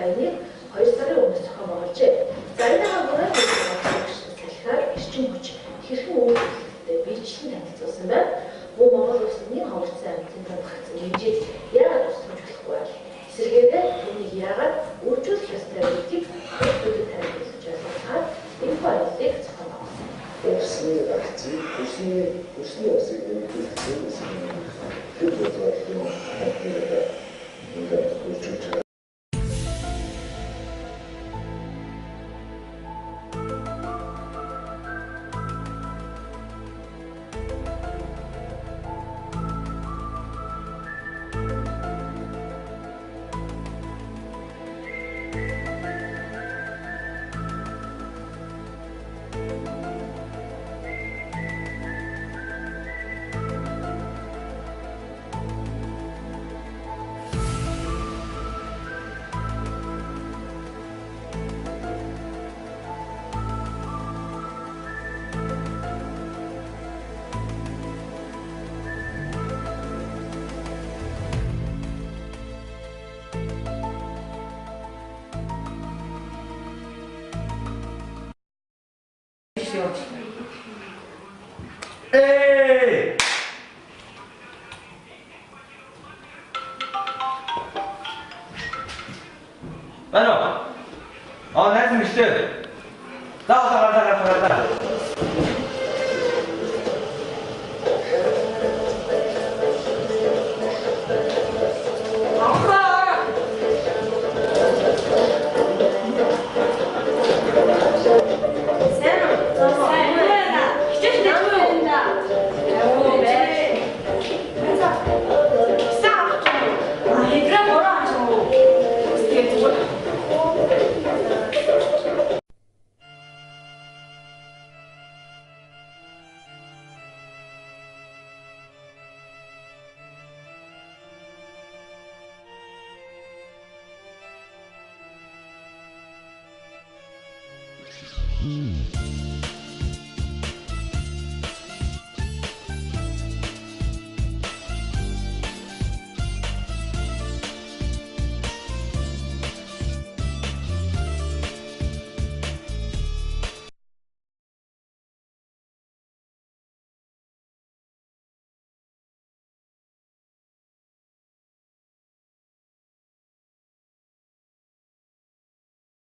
саяныг 2 сарын өмнөөс зохион байгуулжээ. За энэ агаараа салхиар эрчим хүч хэрхэн үйлчлэгтэй биечлэн танилцуулсан байна. Мөн Монгол улсны хавцсан амьтан татгцсан хэмжээд яагаад тусламж болохгүй? Эсвэргээрээ түүнийг яагаад үржүүлэх ёстой гэдгийг хүүхдүүдэд танилцуулж ойлгуулахаар энэ баялыг зохион байгуулсан. Усны акцийг усны усыг нэмэгдүүлэх гэсэн хэд бодлого ингээд үржүүлж байгаа. Эй! Ano? Oh, nice mistake. Dah.